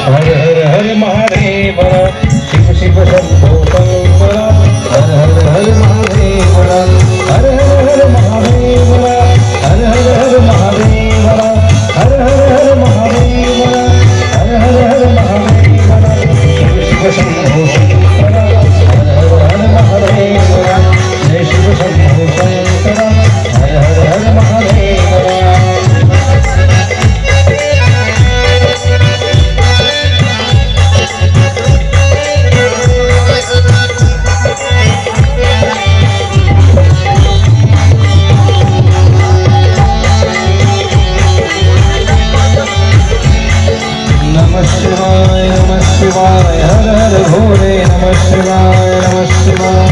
हर हर हर महादेव शिव शिव शंभो शंकर हर हर हर महादेव हर हर हर महादेव हर हर हर महादेव हर हर हर महादेव हर हर हर महादेव शिव शिव शंभो शंकर हर हर हर महादेव जय शिव शंभो शंकर हर हर हर महादेव नमः शिवाय हर हर भोले नमः शिवाय नमः शिवाय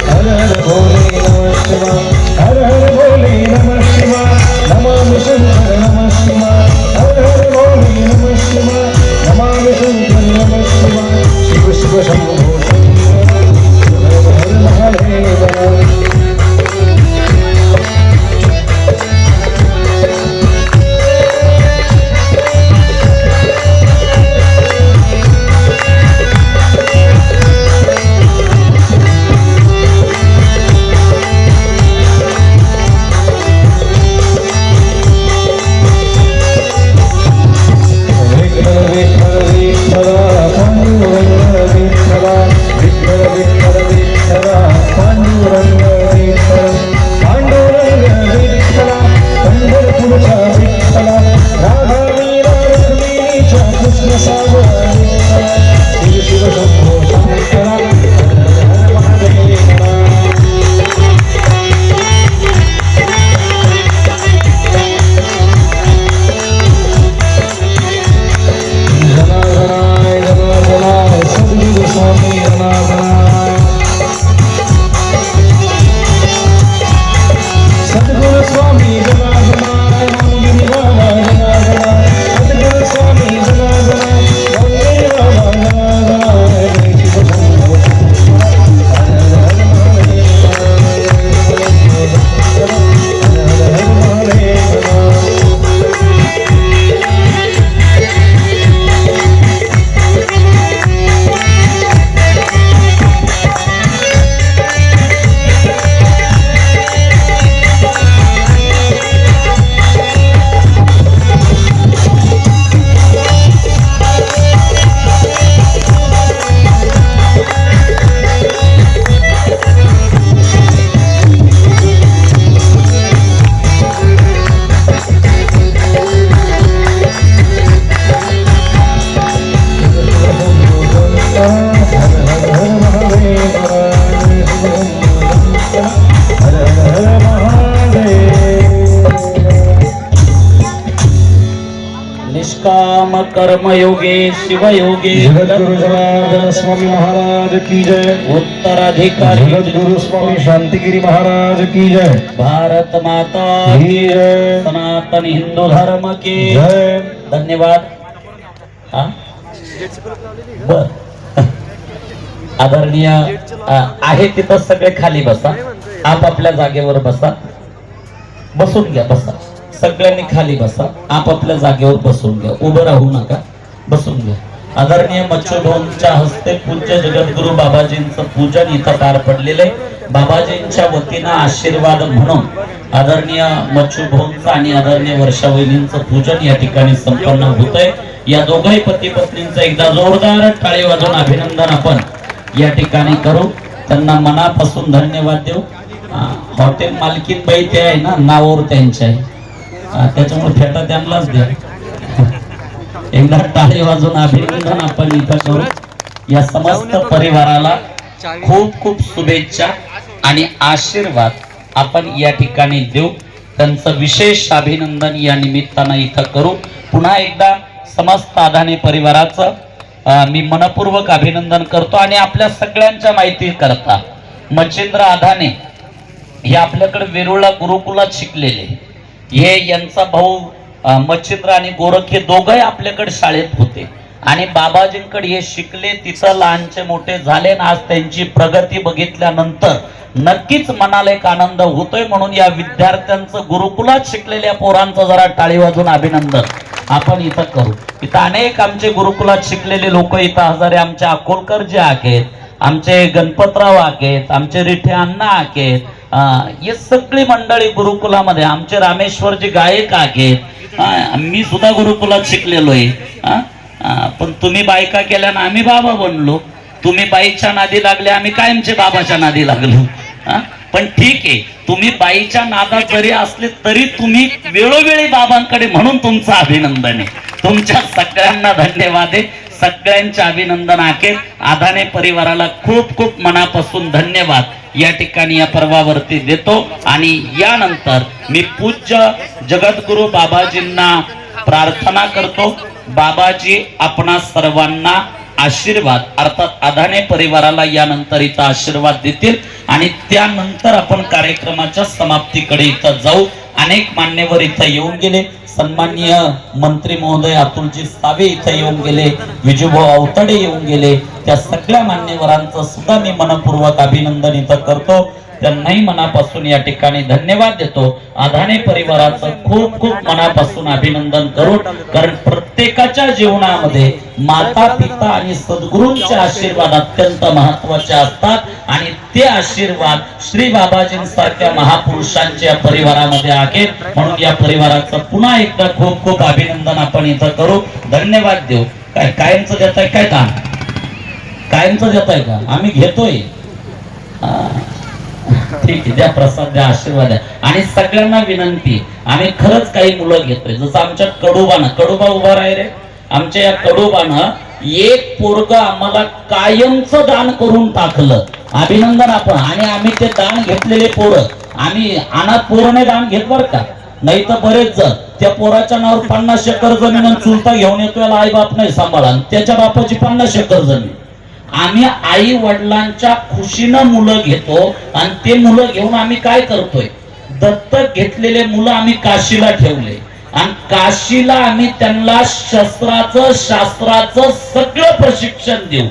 हर हर भोले नमः शिवाय हर हर भोले नमः शिवाय नमामि शंकर नमः शिवाय हर हर भोले नमः शिवाय नमामि शंकर नमः शिवाय शिव शिव शंभो शंकर हर हर महादेव निष्काम कर्मयोगे शिवयोगे जगद्गुरु जनार्दन स्वामी महाराज की जय उत्तराधिकारी जगद्गुरु स्वामी शांतिगिरी महाराज की जय भारत माता की जय सनातन हिंदू धर्म की जय धन्यवाद। हा बर आदरणीय आहे तिथं सगळे खाली बसा, आपापल्या जागेवर बसा, बसून घ्या, बसा सगळ्यांनी खाली बसा, आपापल्या जागेवर बसून घ्या, उभं राहू नका, बसून घ्या। आदरणीय मच्छोभाऊंच्या हस्ते पूज्य जगद्गुरु बाबाजींचं पूजन इथं पार पडलेलं आहे। बाबाजींच्या वतीनं आशीर्वाद म्हणून आदरणीय मच्छोभाऊंचं आणि आदरणीय वर्षावहिनींचं पूजन या ठिकाणी संपन्न होत आहे। या दोघाही पती पत्नींचं एकदा जोरदार टाळी वाजवून अभिनंदन आपण या ठिकाणी करू, त्यांना मनापासून धन्यवाद देऊ। हॉटेल मालकीन बाई ते आहे ना, नावावर त्यांच्या आहे, त्याच्यामुळे फेटा त्यांनाच द्या। एकदा टाळी वाजून अभिनंदन आपण इथं करू। या समस्त परिवाराला खूप खूप शुभेच्छा आणि आशीर्वाद आपण या ठिकाणी देऊ, त्यांचं विशेष अभिनंदन या निमित्तानं इथं करू। पुन्हा एकदा समस्त आधाने परिवाराचं मी मनपूर्वक अभिनंदन करतो। आणि आपल्या सगळ्यांच्या माहिती करता मच्छिंद्र आधाने हे आपल्याकडे वेरूळला गुरुकुलात शिकलेले, हे यांचा भाऊ मच्छिंद्र आणि गोरख हे दोघंही आपल्याकडे शाळेत होते आणि बाबाजींकडे हे शिकले, तिथं लहानचे मोठे झाले आणि आज त्यांची प्रगती बघितल्यानंतर नक्कीच मनाला एक आनंद होतोय। म्हणून या विद्यार्थ्यांचं गुरुकुलात शिकलेल्या पोरांचं जरा टाळी वाजून अभिनंदन आपण इथं करू. इथं अनेक आमचे गुरुकुलात शिकलेले लोक इथं हजारे, आमचे अकोलकर जे आहेत, आमचे गणपतराव आहेत, आमचे रिठे अण्णा आहेत, हे सगळी मंडळी गुरुकुलामध्ये, आमचे रामेश्वरजी गायक आहेत. मी सुद्धा गुरुकुलात शिकलेलो आहे. पण तुम्ही बायका केल्यानं आम्ही बाबा बनलो, तुम्ही बाईच्या नादी लागले, आम्ही कायमचे बाबाच्या नादी लागलो. पण ठीक आहे, तुम्ही बाईच्या नादात जरी असले तरी तुम्ही वेळोवेळी बाबांकडे, म्हणून तुमचं अभिनंदन आहे. तुमच्या सगळ्यांना धन्यवाद आहे, सगळ्यांचे अभिनंदन आहे. आधाने परिवाराला खूप खूप मनापासून धन्यवाद या ठिकाणी या पर्वावरती देतो. आणि यानंतर मी पूज्य जगद्गुरु बाबाजींना प्रार्थना करतो. बाबाजी आपणा सर्वांना आशीर्वाद, अर्थात आधाने परिवाराला यानंतर इथं आशीर्वाद देतील आणि त्यानंतर आपण कार्यक्रमाच्या समाप्तीकडे इथं जाऊ. अनेक मान्यवर इथं येऊन गेले. सन्माननीय मंत्री महोदय अतुलजी सावे इथं येऊन गेले, विजूभाऊ अवतडे येऊन गेले. त्या सगळ्या मान्यवरांचं सुद्धा मी मनपूर्वक अभिनंदन इथं करतो. त्यांनाही मनापासून या ठिकाणी धन्यवाद देतो. आधाने परिवाराचं खूप खूप मनापासून अभिनंदन करू, कारण प्रत्येकाच्या जीवनामध्ये माता पिता आणि सद्गुरूंचे आशीर्वाद अत्यंत महत्वाचे असतात आणि ते आशीर्वाद श्री बाबाजींसारख्या महापुरुषांच्या परिवारामध्ये आहेत. म्हणून या परिवाराचं पुन्हा एकदा खूप खूप अभिनंदन आपण इथं करू, धन्यवाद देऊ. काय कायमचं देताय काय काम? कायमचं देताय का? आम्ही घेतोय. ठीक आहे, द्या प्रसाद, द्या आशीर्वाद द्या. आणि सगळ्यांना विनंती, आम्ही खरंच काही मुलं घेतोय. जसं आमच्या कडोबा उभा राही रे, आमच्या या कडोबानं एक पोरग आम्हाला कायमचं दान करून टाकलं. अभिनंदन आपण. आणि आम्ही ते दान घेतलेले पोरं, आम्ही अनाथ पोरने दान घेत बर का, नाही तर बरेच जण त्या पोराच्या नावावर 50 एकर जमीन चुलता घेऊन येतो, आई बाप नाही सांभाळा, त्याच्या बापाची 50 एकर जमीन. आम्ही आई वडिलांच्या खुशीनं मुलं घेतो आणि ते मुलं घेऊन आम्ही काय करतोय, दत्तक घेतलेले मुलं आम्ही काशीला ठेवले आणि काशीला आम्ही त्यांना शास्त्राचं सगळं प्रशिक्षण देऊ.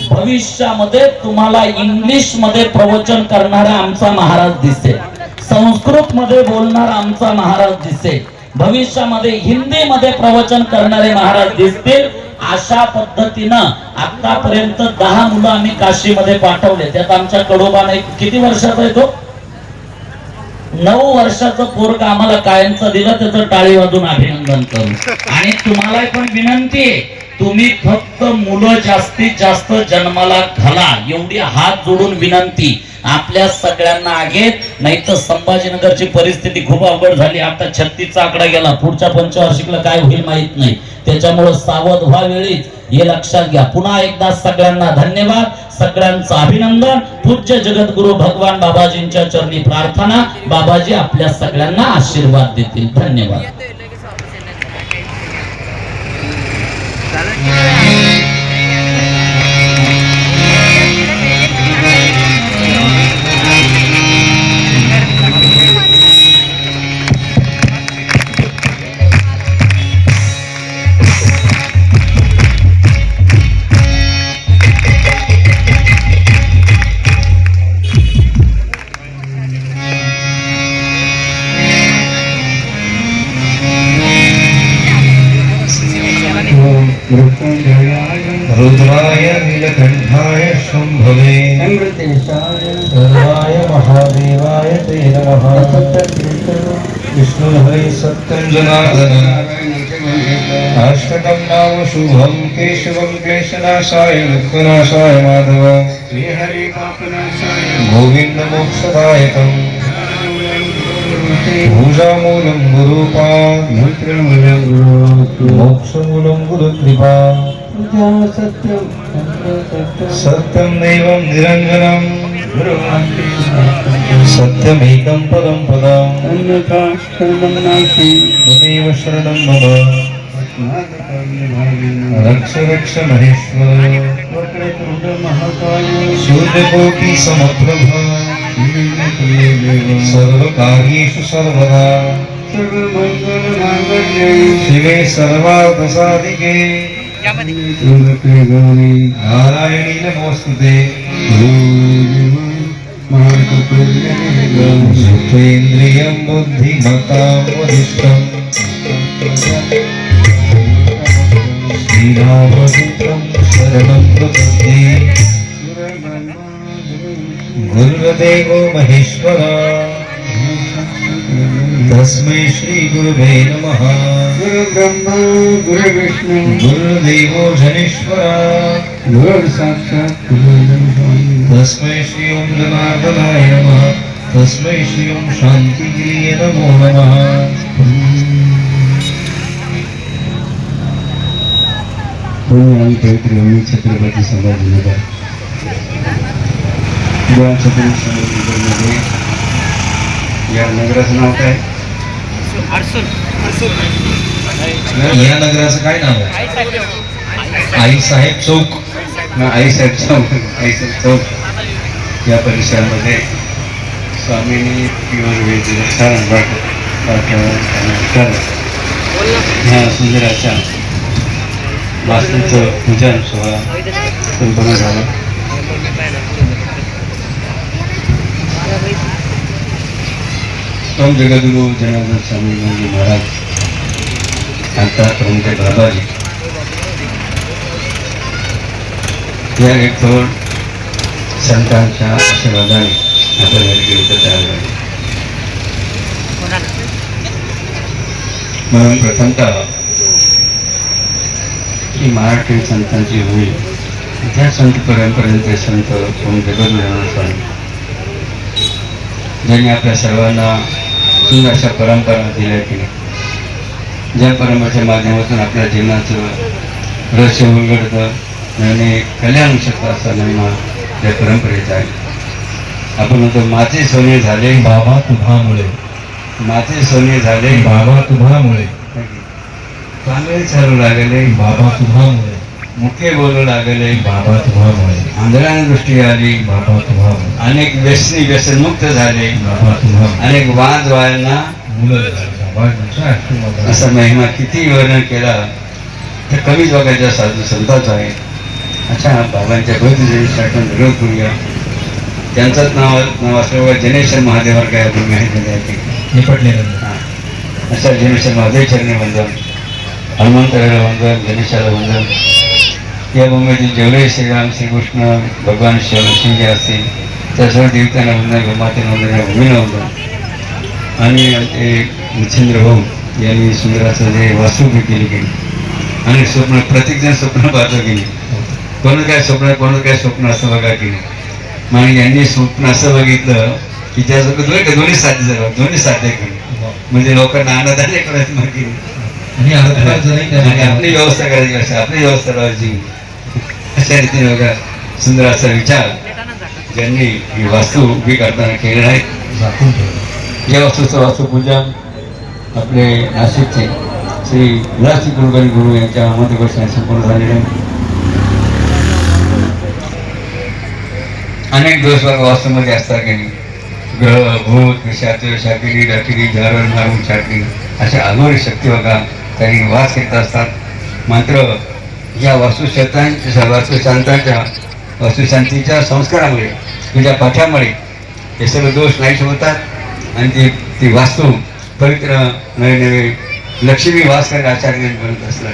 भविष्यामध्ये तुम्हाला इंग्लिश मध्ये प्रवचन करणारा आमचा महाराज दिसेल, संस्कृत मध्ये बोलणारा आमचा महाराज दिसेल, भविष्यामध्ये हिंदी मध्ये प्रवचन करणारे महाराज दिसतील. अशा पद्धतीनं आतापर्यंत 10 मुलं आम्ही काशीमध्ये पाठवले. त्यात आमच्या कडोबाने किती वर्षाचा आहे तो, 9 वर्षाचं पोरग आम्हाला कायमचं दिलं, त्याचं टाळी वाजून अभिनंदन करू. आणि तुम्हाला पण विनंती आहे, तुम्ही फक्त मुलं जास्तीत जास्त जन्माला घाला, एवढी हात जोडून विनंती आपल्या सगळ्यांना आहेत. नाही तर संभाजीनगरची परिस्थिती खूप अवघड झाली. आता 36चा आकडा गेला, पुढच्या पंचवार्षिकला काय होईल माहित नाही. त्याच्यामुळे सावध व्हा वेळीच, हे लक्षात घ्या. पुन्हा एकदा सगळ्यांना धन्यवाद, सगळ्यांचं अभिनंदन. पूज्य जगद्गुरु भगवान बाबाजींच्या चरणी प्रार्थना, बाबाजी आपल्या सगळ्यांना आशीर्वाद देतील. धन्यवाद. रुद्राय नीलकंठाय शंभवे सर्वाय महादेवाय ते नमः. विष्णु हरि सत्यं जनार्दन अष्टकं नाम शुभं केशवं क्लेशनाशाय दुःखनाशाय माधव श्रीहरि पापनाशाय गोविंद मोक्षदायकम् भुजामूलं गुरुपाद मोक्षमूलं गुरुकृपा सत्यं दैवं निरञ्जनं सत्यमेकं पदं पदम् त्वमेव शरणं मम रक्ष रक्ष महेश्वर सूर्यकोटि समप्रभा सर्वकार्येषु सर्वदा शिवे सर्वार्थसाधिके नारायणी नमोस्तुते. जितेन्द्रियं बुद्धिमतां वरिष्ठम् श्रीरामदूतं शरणं प्रपद्ये गुरुदेवो महेश्वरा तस्मै श्री गुरुवे नमः गुरुब्रह्मा गुरुविष्णु गुरुदेवो जनेश्वरा गुरुसाक्षात् तस्मै श्री ओं जनार्दनाय नमः तस्मै श्री ओं शान्तिगिरिये नमो नमः पुणे आणि पवित्र भूमी छत्रपती संभाजीनगर छत्रपती संभाजीनगरमध्ये या नगराचं नाव काय? या नगराचं काय नाव आहे? आईसाहेब चौक आईसाहेब चौक या परिसरामध्ये स्वामींनी प्युअर व्हेज रेस्टॉरंट ह्या सुंदर अशा वास्तूचं पूजन सोहळा संपन्न झाला. ओम जगद्गुरु जनार्दन स्वामी महाराज आता प्रमुख बाबाजी या एक थोर संतांच्या आशीर्वादाने आपण इथं तयार झाले. म्हणून प्रथमतः ही मराठी संतांची होईल त्या संत परंपरेचे संत ओम जगद्गुरू स्वामी ज्यांनी आपल्या सर्वांना सुंदर अशा परंपरा दिल्या की ज्या परंपरेच्या माध्यमातून आपल्या जीवनाचं रहस्य उलगडतं आणि कल्याण होऊ शकतं असा महिमा या परंपरेचा आहे. आपण म्हणतो माझे सोने झाले बाबा तुझ्यामुळे माझे सोने झाले बाबा तुझ्यामुळे चांगले चालू लागले बाबा तुझ्यामुळे मुखे बोलू लागले बाबा तुझ्यामुळे आंधळ्याने दृष्टी आली बाबा तुझ्यामुळे अनेक व्यसनमुक्त झाले बाबा तुझ्यामुळे अनेक वाद वायांना मुलं बाबांच्या आशीर्वादाने असा महिमा किती वर्णन केला तर कमीच बघायचा साधू संताचा आहे. अच्छा बाबांच्या भक्तजनीसाठी विरोध करूया. त्यांचंच नाव असल्यावर जनेश्वर महादेवावर काय आपण माहिती द्यायची निपटलेलं अशा जनेश्वर महादेव चरणी वंदन हनुमंतराला वंदन गणेशाला वंदन या भूमीतील जेवढे श्रीराम श्रीकृष्ण भगवान शिवजी असतील त्या सर्व देवतांना वंदन गोमातेला वंदन या भूमीला वंदन आणि आमचे मच्छिंद्र भाऊ यांनी सुंदराचं जे वास्तुकी केली गेली अनेक स्वप्न प्रत्येकजण स्वप्न पाहतो की नाही कोणाचं काय स्वप्न असं बघा की नाही मग यांनी स्वप्न असं बघितलं की त्याचं दोन्ही साध्य केली म्हणजे लोकांना आनंदाने करायचं मग की आणि आणि आपली व्यवस्था करायची अशा आपली व्यवस्था करायची अशा रीतीने बघा सुंदर असा विचार ज्यांनी ही वास्तू उभी करताना केलेला आहे. झाकून ठेवलं या वास्तूचं वास्तुपूजन आपले नाशिकचे श्री विलासजी कुलकर्णी गुरु यांच्या मध्यवर्षाने संपूर्ण झालेले आहे. अनेक दिवस बघा वास्तूमध्ये असतात की ग्रह भूत पिशाच शाकिरी डाकिरी झारळ मारून छाटणी अशा अघोरी शक्ती बघा काही वास करत असतात. मात्र या वास्तुशांतीच्या संस्कारामुळे तुझ्या पाठ्यामुळे हे सर्व दोष नाहीसे होतात आणि ती वास्तू पवित्र नवे नवे लक्ष्मी वास करणे आचार्य बनत असतात.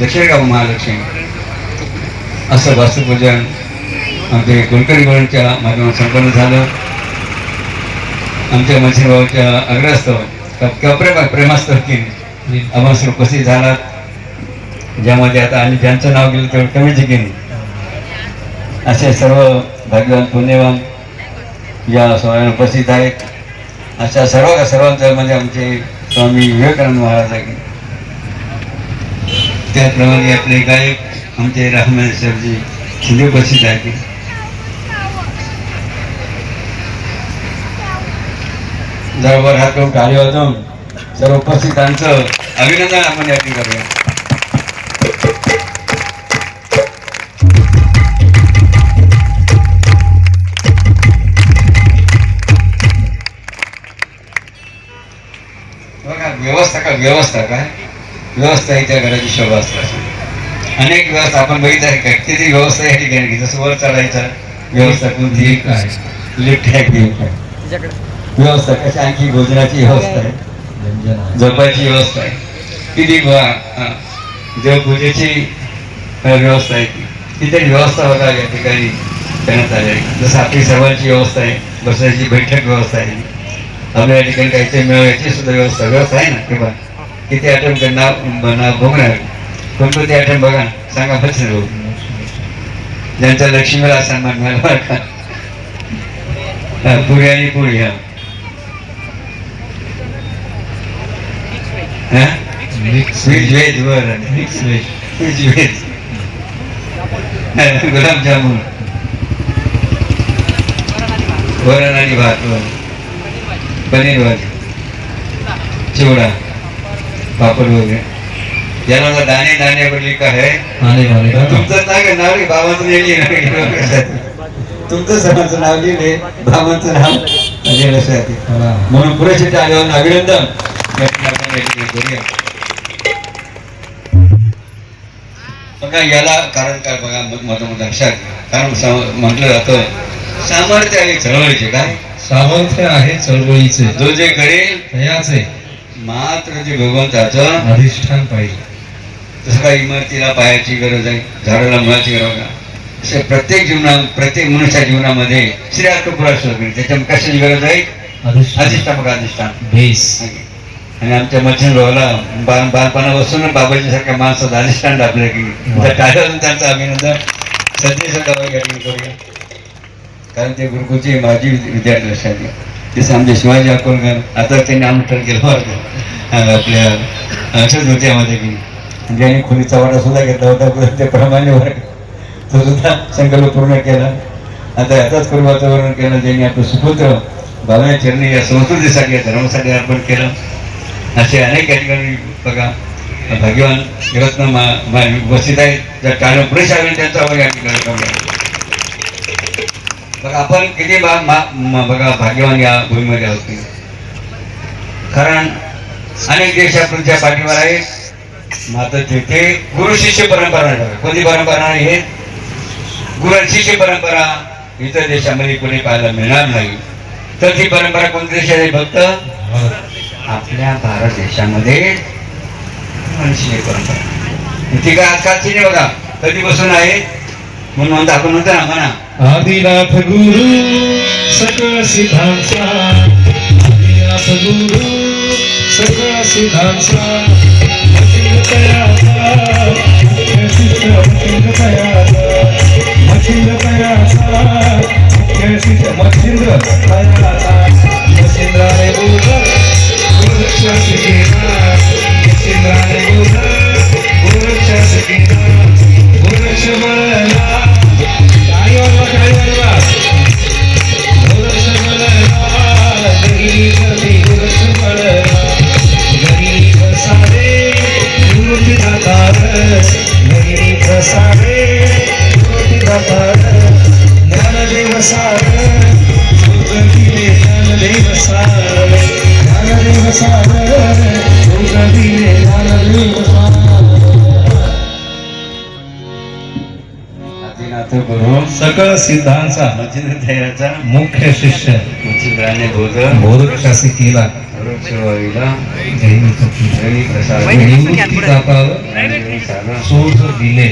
लक्ष्मी का महालक्ष्मी असं वास्तुपूजन आमचे कुलकर्णी गुरूंच्या माध्यमातून संपन्न झालं. आमच्या मच्छिरभाऊच्या अग्रस्त प्रेमास्तव की आपण उपस्थित झालात ज्यामध्ये आता आणि ज्यांचं नाव गेलं तेवढं कमीच की नाही असे सर्व भाग्यवान पुण्यवान या सोहळ्याला उपस्थित आहेत. अशा सर्वांचं म्हणजे आमचे स्वामी विवेकानंद महाराज आहे. त्याप्रमाणे आपले गायक आमचे रामेश्वरजी शिंदे उपस्थित आहेत. जवळवर हात करून टाळी वाजवून सर्व उपस्थितांचं अभिनंदन आपण या ठिकाणी करूया. बघा व्यवस्था ही त्या घराची शोभा असतात. अनेक व्यवस्था आपण बघितलं आहे का किती व्यवस्था या ठिकाणी जसं वर चढायचं व्यवस्था कोणती काय लिफ्ट आहे की व्यवस्था कशा आणखी भोजनाची व्यवस्था आहे झोपायची व्यवस्था आहे किती देवपूजेची व्यवस्था आहे तिथे व्यवस्था बघा या ठिकाणी करण्यात आली आहे. जसं आपली सर्वांची व्यवस्था आहे, बसायची बैठक व्यवस्था आहे, आपल्या या ठिकाणी काहीतरी मिळवायची सुद्धा व्यवस्था आहे ना. किंवा किती आठवण नाव बघणार कोणतं ते आठवण बघा सांगा बसेल भाऊ ज्यांचा लक्ष्मीला सन्मान मिळाला बरं का. पुरी आणि पुरी व्हेज व्हेज बरं मिक्स व्हेज व्हेज गुलाबजामुन वरण आणि भात पनीर भाजी चिवडा पापड वगैरे याला दाणे दाणे बोलली का आहे तुमचं नाव रे बाबाचं लिहिले तुमचं सणाचं नाव लिहिले बाबांचं नाव लिहिलं म्हणून पुरेशी टाळ्यावर अभिनंदन. बघा याला कारण काय बघा मधोमध लक्षात कारण म्हटलं जातं सामर्थ्य आहे चळवळीचे. काय सामर्थ्य आहे चळवळीचे, जो जे करेल त्याचे मात्र जे भगवंताचं अधिष्ठान पाहिजे. तसं काय इमारतीला पायाची गरज आहे, झाडाला मुळाची गरज आहे, असे प्रत्येक प्रत्येक मनुष्या जीवनामध्ये श्रेया कपूर त्याच्या कशाची गरज आहे? अधिष्ठान. बघा अधिष्ठान बेस. आणि आमच्या मच्छिंद्र भावाला बालपणापासून बाबाजी सारख्या माणसाचं अधिष्ठान आपल्या की टाळ्यावरून त्यांचं अभिनंदन सध्या करूया. कारण ते गुरुकुलचे माजी विद्यार्थी लक्षात तसे आमचे शिवाजी अकोलकर आता त्यांनी आमंत्रण केलं होतं आपल्या अक्षरज्योतीमध्ये की ज्यांनी खोलीचा वाटा सुद्धा घेतला होता ते प्रमाणे वर्ग तो सुद्धा संकल्प पूर्ण केला. आता याचाच कुटुंबाचं वर्णन केलं ज्यांनी आपलं सुपुत्र बाबा चरणी या संस्कृतीसाठी या धर्मासाठी अर्पण केलं. असे अनेक या ठिकाणी बघा भाग्यवान रत्न उपस्थित आहेत ज्या टाळ्या पुरेशा आले त्यांचा आवाज या ठिकाणी बघा. आपण किती बघा भाग्यवान या भूमीमध्ये आहोत. कारण अनेक देश आपल्या पाठीवर आहेत मात्र तिथे गुरु शिष्य परंपरा कोणती परंपरा आहे? गुरु शिष्य परंपरा इतर देशामध्ये कोणी पाहायला मिळणार नाही. तर ती परंपरा कोणत्या देशात आहे? फक्त आपल्या भारत देशामध्ये शिष्य परंपरा ती काय आजकालची नाही बघा कधीपासून आहे. म्हणून म्हणतो आपण म्हणतो ना म्हणा आदिनाथ गुरु सकळ सिद्धांचा, आदिनाथ गुरु सकळ सिद्धांचा, मचिंद तयाचा शिष्य मचिंद तयाचा, मचिंद तयाचा शिष्य मचिंद्र तयाचा, मचिंद्राने बोल गुरुक्ष शिकेना, मचिंद्राने बोल गुरुक्ष शिकेना, गुरुक्ष बळला ज्ञानदेव सार ज्ञानदेव सार गुरु सकळ सिद्धांचा मचिंद्र तयाचा मुख्य शिष्य मचिंद्राने बोधक शासी केला सोज दिले.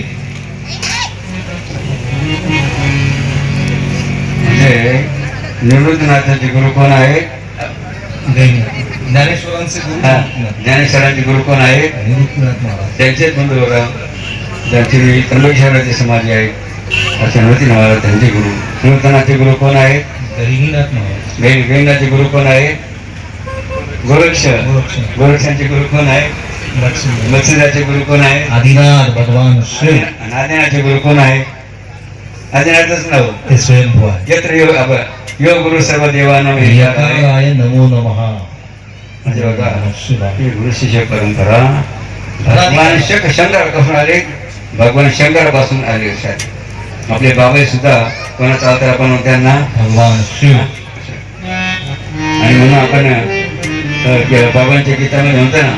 म्हणजे निवृत्तीनाथाचे गुरु कोण आहे? ज्ञानेश्वरांचे गुरु ज्ञानेश्वरांचे गुरु कोण आहे? निवृत्तीनाथ महाराज. त्यांचे बंधू बघा ज्यांची त्र्यंबकेश्वराचे समाधी आहे असे नव्हती महाराज त्यांचे गुरु. निवृत्तीनाथचे गुरु कोण आहेत? गहिनीनाथ महाराज. गहिनीनाथचे गुरु कोण आहे? गोरक्ष. गोरक्षांचे गुरु कोण आहे? मत्स्यदाचे गुरु कोण आहे? आदिनाथ भगवान श्री. आदिनाथचे गुरु कोण आहे? आदिनाथच नाव ते स्वयंभू आहे. यत्र योग गुरु सर्व देवानां नमो नमः. म्हणजे बघा ही गुरु शिष्य परंपरा भगवान शंकर पासून आले. भगवान शंकर पासून आले. आपले बाबा सुद्धा कोणाचा अवतार आपण त्यांना भगवान शिव. आणि म्हणून आपण बाबांच्या गीतामध्ये म्हणतो ना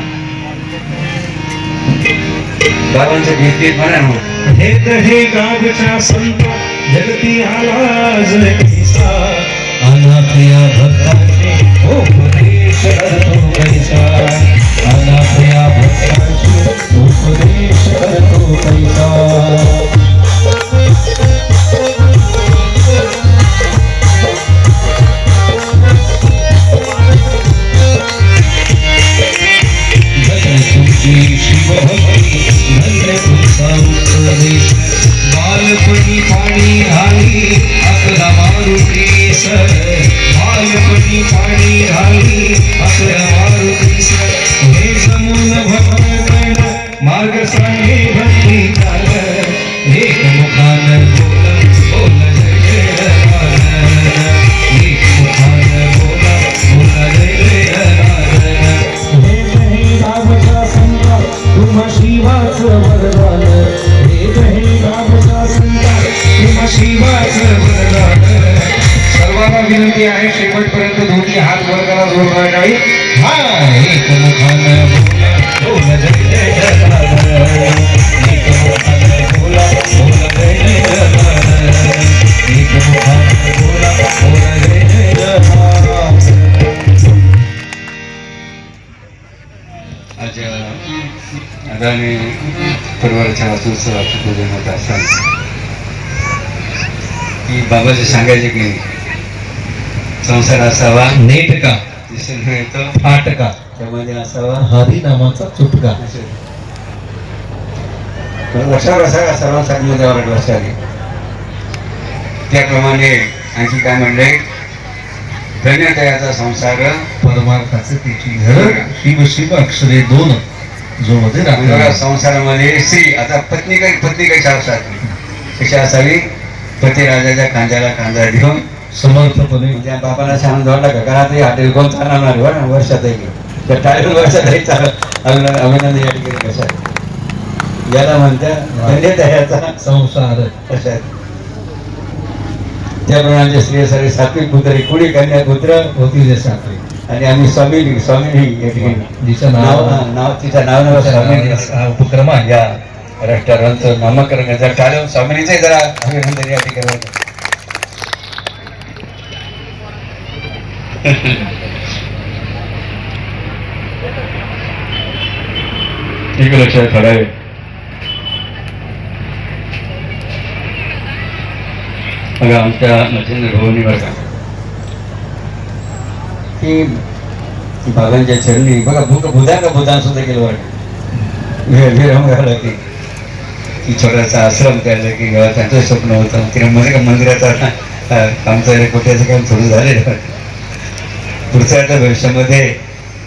बाबांचं गीत म्हणा ना हे हे गावच्या संत जगती आवाज कैसा अनाथ या भक्तांचे उपदेश करतो कैसा अनाथ या भक्तांचे उपदेश करतो कैसा बाकी आहे शेवटपर्यंत दोन्ही हात वर करा जोरदार टाळी हा एक मुखानं बोला जय जय जयकार एक मुखानं बोला जय जय जयकार एक मुखानं बोला जय जय जयकार आज आगामी परवाच्या वाचोत्सवाचं पूजन होत असताना की बाबाजी सांगायचे की संसार असावा नीट का दिसून येतो फाटका त्यामध्ये असावा हरी नामाचा चुटका लक्षात असा सर्वांसाठी मध्ये लक्षात घे त्याप्रमाणे आणखी काय म्हणले धन्यतयाचा संसार परमार्थाचे तिची घर शिव शिव अक्षरे दोन जो मध्ये बघा राखला संसारामध्ये स्त्री आता पत्नी कशी असावी कशी असावी पती राजाच्या खांद्याला खांदा घेऊन समर्थपणे त्या बापाला छान जोडला का घरात हॉटेल कोण चालणार बरं वर्षात त्या टाळून वर्षातही अभिनंदन या ठिकाणी कशा याला म्हणतात धन्यतयाचा संसार कशा त्याप्रमाणे स्त्री सगळे सात्विक पुत्र कुडी कन्या पुत्र होती जे साखरे आणि आम्ही स्वामिनी या ठिकाणी जिचं नाव तिचं नाव स्वामिनी हा उपक्रम आहे या रेस्टॉरंटचं नामकरण जर टाळून स्वामिनीचे जरा अभिनंदन या ठिकाणी ठीक लक्षात ठरावे बघा आमच्या मच्छिंद्र भाऊनी बघा की बाबांच्या चरणी बघा भूतान सुद्धा केलं बरं विरम घाला की छोटासा आश्रम केला की त्यांचं स्वप्न होतं तिने मध्ये मंदिराचा काम चाललं कोट्याचं काम सुरू झालेलं पुढच्या आता भविष्यामध्ये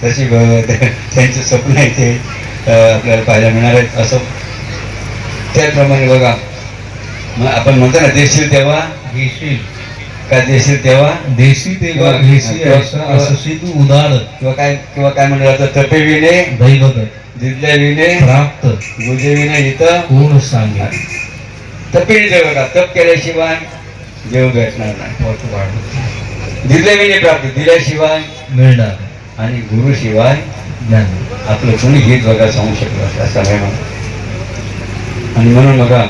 तशी त्यांचे स्वप्न आहे ते आपल्याला पाहायला मिळणार आहेत असं त्याप्रमाणे बघा मग आपण म्हणतो ना देशील तेव्हा घेशील का देशील तेव्हा देशी तेव्हा घेशी असशी तू उदार किंवा काय म्हणलं जातं तपेविने दैवत जिजल्याविने प्राप्त गुजेविने इथं कोण सांगे तपेने देव का तप केल्याशिवाय देव भेटणार नाही जिजल्याविने प्राप्त दिल्याशिवाय मिळणार आणि गुरु शिवाय ज्ञान आपलं कोणी गीत बघा सांगू शकलं असं नाही आणि म्हणून बघा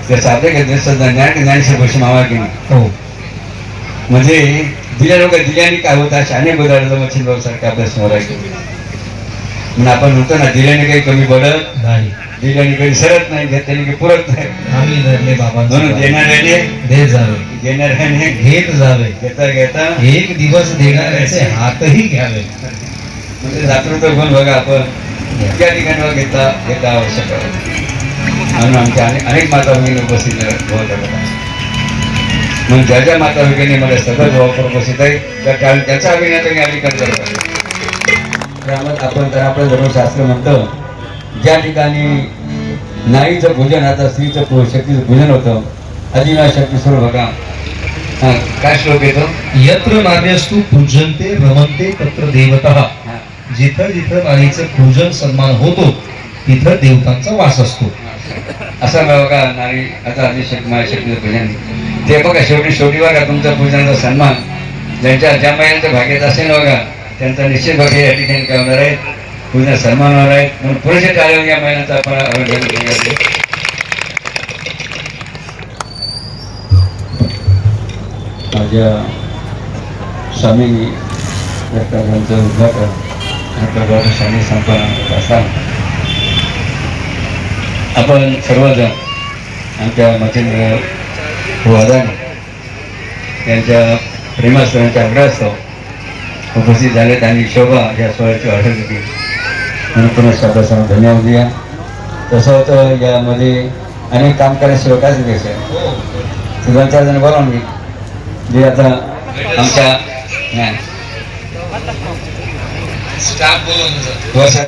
त्याचं आपल्या ज्ञानशे गोष्टी मावा की नाही हो म्हणजे दिल्या लोक दिल्याने काय होता अनेक उदाहरण मच्छिंद्र सारखं आपल्या समोर आहे म्हणून आपण म्हणतो ना दिल्याने काही कमी पडत नाही दिल्याने काही सरत नाही घेतल्याने काही पुरत नाही आम्ही धरले बाबांचे म्हणून देणाऱ्याने दे जावे देणाऱ्याने घेत जावे घेता एक दिवस देणाऱ्याचे हातही घ्यावे म्हणजे जातृत्व गुण बघा आपण या ठिकाणी घेता आवश्यक आहे म्हणून आमच्या अनेक माता भगिनी उपस्थित म्हणून ज्या माता भगिनी मला सतत वापर उपस्थित आहे त्याचा अभिनंदन आम्ही करतो आपण तर आपलं धर्मशास्त्र म्हणतं ज्या ठिकाणी नारीचं पूजन आता स्त्रीचं शक्तीचं पूजन होतं अधिना शक्ती स्वरूप बघा काय श्लोक येतो यत्र नार्यस्तु पूजन्ते रमन्ते तत्र देवतः जिथं जिथं नारीचं पूजन सन्मान होतो तिथं देवतांचा वास असतो असं बघा नारी आता शक्तीचं पूजन ते बघा शेवटी बघा तुमच्या पूजनाचा सन्मान ज्या महिन्यांच्या भाग्यात असेल बघा त्यांचा निश्चित भाग्य या ठिकाणी काय होणार आहे पूर्ण सन्मान होणार आहे म्हणून पुरुषे टाळून या महिन्याचा आपण अभिनंदन माझ्या स्वामी यांचं उद्घाटन आपल्या स्वामी संपन्न असताना आपण सर्वजण आमच्या मच्छिंद्र वादाने त्यांच्या प्रेमास्त्रांच्या आग्रहास्तव उपस्थित झालेत आणि शोभा या सोहळ्याची ऑर्डर घेतली म्हणून पुन्हा शब्दासमोर धन्यवाद द्या तसं होतं यामध्ये अनेक काम करायशिवाय कायच घ्यायचं आहे दोन चार जण बोलावून घे जे आता आमच्या स्टाफ बोलवून